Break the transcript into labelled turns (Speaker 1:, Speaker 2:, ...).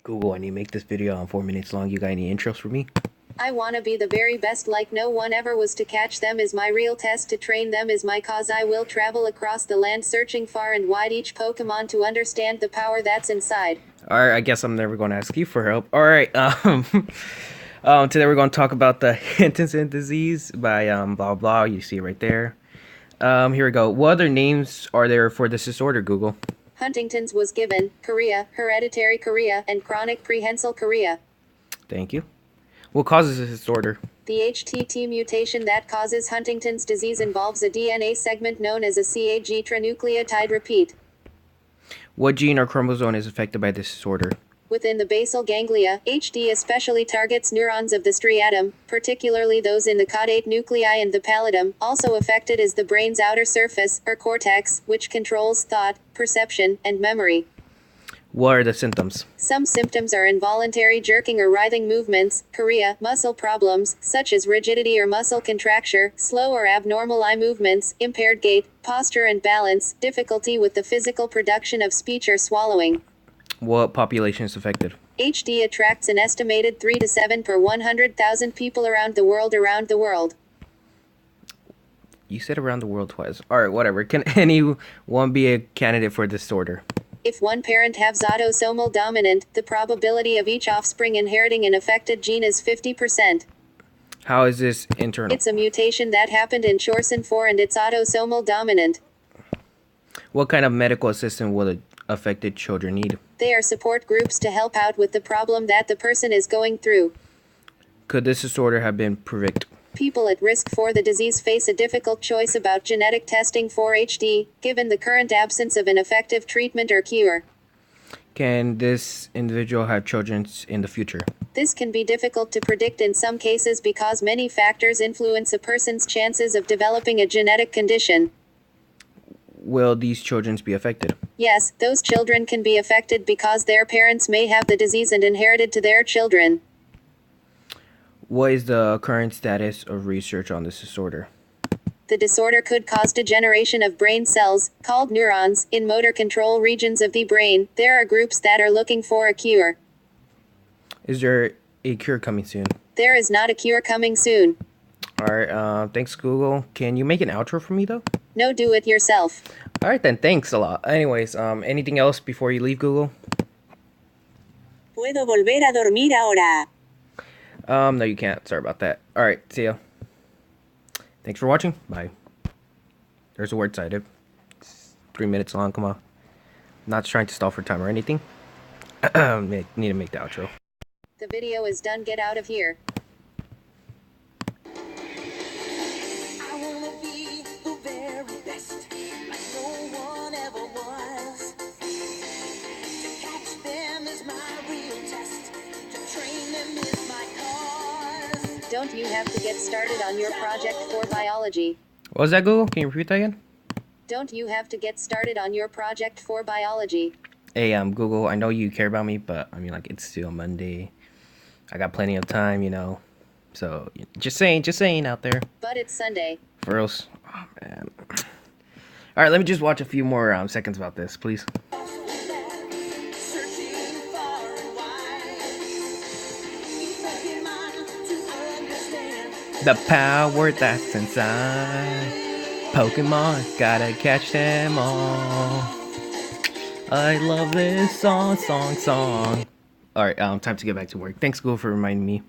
Speaker 1: Google, I need to make this video on 4 minutes long. You got any intros for me?
Speaker 2: I wanna be the very best like no one ever was. To catch them is my real test. To train them is my cause. I will travel across the land searching far and wide each Pokemon to understand the power that's inside.
Speaker 1: Alright, I guess I'm never going to ask you for help. Alright, today we're going to talk about the Huntington disease by blah blah. You see it right there. Here we go. What other names are there for this disorder, Google?
Speaker 2: Huntington's was given chorea, hereditary chorea, and chronic prehensile chorea.
Speaker 1: Thank you. What causes this disorder?
Speaker 2: The HTT mutation that causes Huntington's disease involves a DNA segment known as a CAG trinucleotide repeat.
Speaker 1: What gene or chromosome is affected by this disorder?
Speaker 2: Within the basal ganglia, HD especially targets neurons of the striatum, particularly those in the caudate nuclei and the pallidum. Also affected is the brain's outer surface, or cortex, which controls thought, perception, and memory.
Speaker 1: What are the symptoms?
Speaker 2: Some symptoms are involuntary jerking or writhing movements, chorea, muscle problems, such as rigidity or muscle contracture, slow or abnormal eye movements, impaired gait, posture and balance, difficulty with the physical production of speech or swallowing.
Speaker 1: What population is affected?
Speaker 2: HD attracts an estimated 3 to 7 per 100,000 people around the world.
Speaker 1: You said around the world twice. Alright, whatever. Can anyone be a candidate for this disorder?
Speaker 2: If one parent has autosomal dominant, the probability of each offspring inheriting an affected gene is 50%.
Speaker 1: How is this internal?
Speaker 2: It's a mutation that happened in Chorson 4 and it's autosomal dominant.
Speaker 1: What kind of medical assistance will the affected children need?
Speaker 2: They are support groups to help out with the problem that the person is going through.
Speaker 1: Could this disorder have been prevented?
Speaker 2: People at risk for the disease face a difficult choice about genetic testing for HD, given the current absence of an effective treatment or cure.
Speaker 1: Can this individual have children in the future?
Speaker 2: This can be difficult to predict in some cases because many factors influence a person's chances of developing a genetic condition.
Speaker 1: Will these children be affected?
Speaker 2: Yes, those children can be affected because their parents may have the disease and inherit it to their children.
Speaker 1: What is the current status of research on this disorder?
Speaker 2: The disorder could cause degeneration of brain cells, called neurons, in motor control regions of the brain. There are groups that are looking for a cure.
Speaker 1: Is there a cure coming soon?
Speaker 2: There is not a cure coming soon.
Speaker 1: Alright, thanks Google. Can you make an outro for me though?
Speaker 2: No, do it yourself.
Speaker 1: Alright then, thanks a lot. Anyways, anything else before you leave, Google?
Speaker 3: Puedo volver a dormir ahora.
Speaker 1: No you can't. Sorry about that. Alright, see ya. Thanks for watching. Bye. There's a word cited. It's 3 minutes long, come on. Not trying to stall for time or anything. Need to make the outro.
Speaker 2: The video is done. Get out of here.
Speaker 3: I wanna be the very best, like no one ever was. To catch them is my real test. To train them is my cause.
Speaker 2: Don't you have to get started on your project for biology?
Speaker 1: What was that, Google? Can you repeat that again?
Speaker 2: Don't you have to get started on your project for biology?
Speaker 1: Hey, Google, I know you care about me, but I mean, like, it's still Monday. I got plenty of time, you know. So, just saying out there.
Speaker 2: But it's Sunday.
Speaker 1: For reals. Oh, man. Alright, let me just watch a few more seconds about this, please.
Speaker 3: Searching far and wide. Each Pokemon to understand.
Speaker 1: The power that's inside. Pokemon, gotta catch them all. I love this song. Alright, time to get back to work. Thanks, Google, for reminding me.